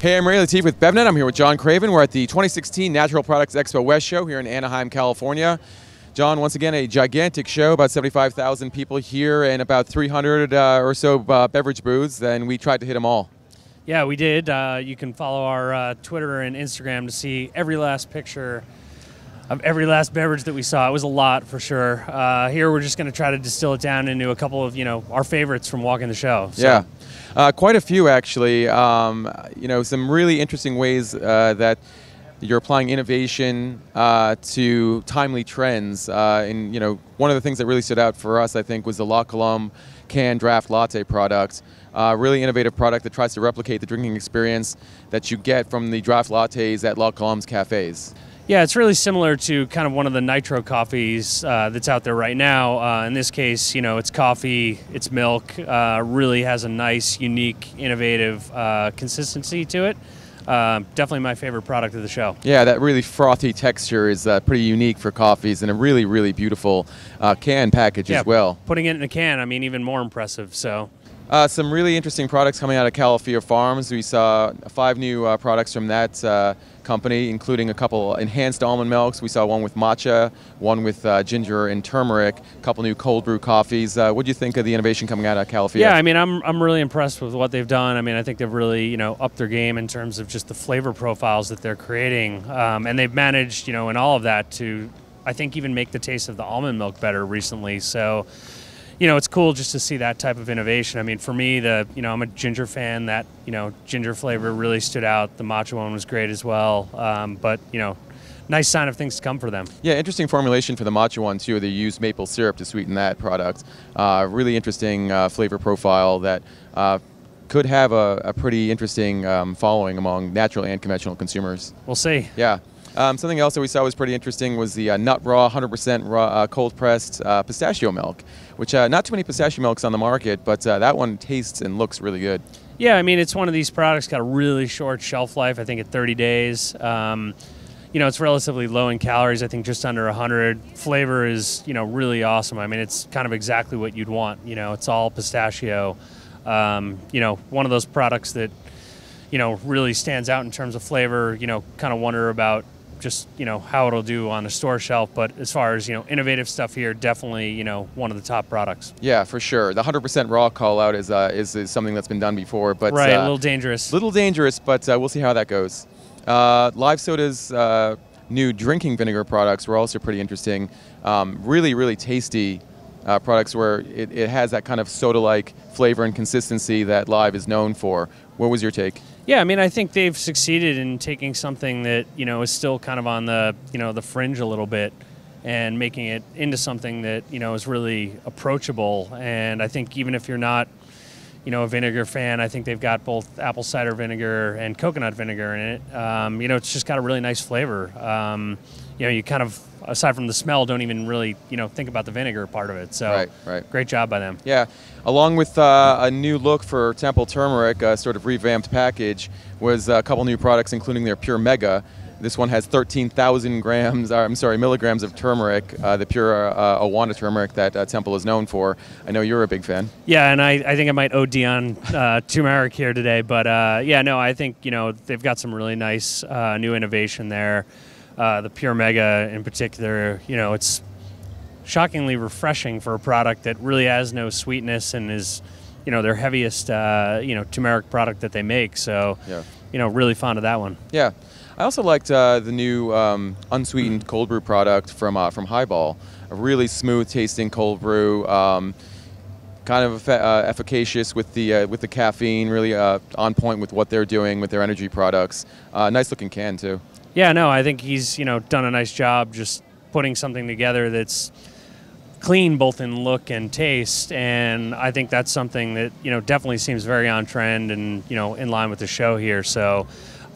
Hey, I'm Latif with BevNet. I'm here with John Craven. We're at the 2016 Natural Products Expo West show here in Anaheim, California. John, once again, a gigantic show, about 75,000 people here and about 300 or so beverage booths, and we tried to hit them all. Yeah, we did. You can follow our Twitter and Instagram to see every last picture of every last beverage that we saw. It was a lot, for sure. Here, we're just going to try to distill it down into a couple of, our favorites from walking the show. So. Yeah. Quite a few, actually. Some really interesting ways that you're applying innovation to timely trends. One of the things that really stood out for us, I think, was the La Colombe canned draft latte product. Really innovative product that tries to replicate the drinking experience that you get from the draft lattes at La Colombe's cafes. Yeah, it's really similar to kind of one of the nitro coffees that's out there right now. In this case, it's coffee, it's milk, really has a nice, unique, innovative consistency to it. Definitely my favorite product of the show. Yeah, that really frothy texture is pretty unique for coffees, and a really, really beautiful can package as well. Putting it in a can, I mean, even more impressive. So. Some really interesting products coming out of Califia Farms. We saw 5 new products from that company, including a couple enhanced almond milks. We saw one with matcha, one with ginger and turmeric, a couple new cold brew coffees. What do you think of the innovation coming out of Califia? Yeah, I mean, I'm really impressed with what they've done. I mean, I think they've really, upped their game in terms of just the flavor profiles that they're creating. And they've managed, in all of that to, I think, even make the taste of the almond milk better recently. So, it's cool just to see that type of innovation. I mean, for me, I'm a ginger fan. That, ginger flavor really stood out. The matcha one was great as well. But, nice sign of things to come for them. Yeah, interesting formulation for the matcha one, too. They used maple syrup to sweeten that product. Really interesting flavor profile that could have a pretty interesting following among natural and conventional consumers. We'll see. Yeah. Something else that we saw was pretty interesting was the nut raw, 100% raw, cold-pressed pistachio milk, which not too many pistachio milks on the market, but that one tastes and looks really good. Yeah, I mean, it's one of these products, got a really short shelf life, I think at 30 days. It's relatively low in calories, I think just under 100. Flavor is, really awesome. I mean, it's kind of exactly what you'd want. It's all pistachio. One of those products that, really stands out in terms of flavor, kind of wonder about just, how it'll do on the store shelf. But as far as, innovative stuff here, definitely, one of the top products. Yeah, for sure. The 100% raw call out is something that's been done before. But right, a little dangerous. A little dangerous, but we'll see how that goes. Live Soda's new drinking vinegar products were also pretty interesting. Really, really tasty products where it has that kind of soda-like flavor and consistency that Live is known for. What was your take? Yeah, I mean, I think they've succeeded in taking something that, is still kind of on the, the fringe a little bit and making it into something that, is really approachable. And I think even if you're not, a vinegar fan, I think they've got both apple cider vinegar and coconut vinegar in it. It's just got a really nice flavor. You kind of, aside from the smell, don't even really, think about the vinegar part of it. So right. Great job by them. Yeah, along with a new look for Temple Turmeric, a sort of revamped package, was a couple new products, including their Pure Mega. This one has 13,000 milligrams of turmeric, the pure Awanda turmeric that Temple is known for. I know you're a big fan. Yeah, and I think I might OD on turmeric here today. But I think, they've got some really nice new innovation there. The Pure Mega in particular, it's shockingly refreshing for a product that really has no sweetness and is, their heaviest, turmeric product that they make. So, yeah. Really fond of that one. Yeah. I also liked the new unsweetened cold brew product from Highball. A really smooth tasting cold brew, kind of efficacious with the caffeine, really on point with what they're doing with their energy products. Nice looking can too. Yeah, no, I think he's done a nice job just putting something together that's clean both in look and taste, and I think that's something that definitely seems very on trend and in line with the show here. So.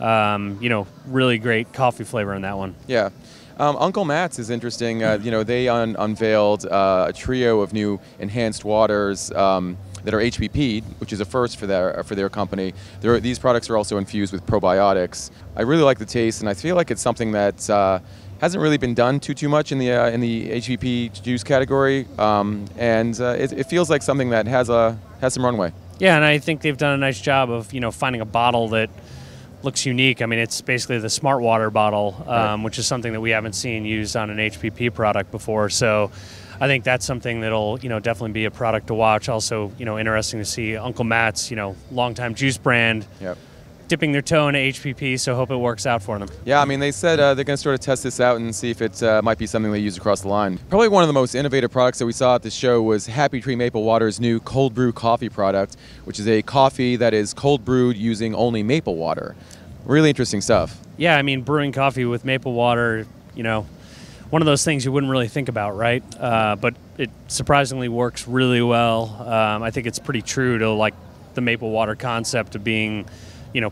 Really great coffee flavor in that one. Yeah. Uncle Matt's is interesting. They unveiled a trio of new enhanced waters that are HPP'd, which is a first for their company. These products are also infused with probiotics. I really like the taste, and I feel like it's something that hasn't really been done too much in the HPP juice category, and it feels like something that has some runway. Yeah, and I think they've done a nice job of finding a bottle that looks unique. I mean, it's basically the smart water bottle, which is something that we haven't seen used on an HPP product before. So I think that's something that'll, definitely be a product to watch. Also, interesting to see Uncle Matt's, longtime juice brand, dipping their toe into HPP, so hope it works out for them. Yeah, I mean, they said they're going to sort of test this out and see if it might be something they use across the line. Probably one of the most innovative products that we saw at the show was HAPPYTREE Maple Water's new cold brew coffee product, which is a coffee that is cold brewed using only maple water. Really interesting stuff. Yeah, I mean, brewing coffee with maple water, one of those things you wouldn't really think about, right? But it surprisingly works really well. I think it's pretty true to like the maple water concept of being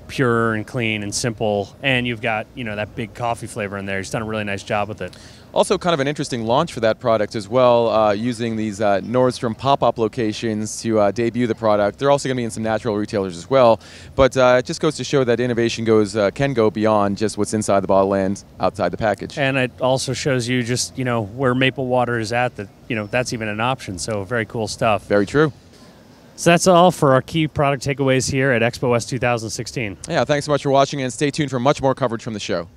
pure and clean and simple, and you've got, that big coffee flavor in there. He's done a really nice job with it. Also kind of an interesting launch for that product as well, using these Nordstrom pop-up locations to debut the product. They're also going to be in some natural retailers as well, but it just goes to show that innovation can go beyond just what's inside the bottle and outside the package. And it also shows you just, where maple water is at, that, that's even an option, so very cool stuff. Very true. So that's all for our key product takeaways here at Expo West 2016. Yeah, thanks so much for watching, and stay tuned for much more coverage from the show.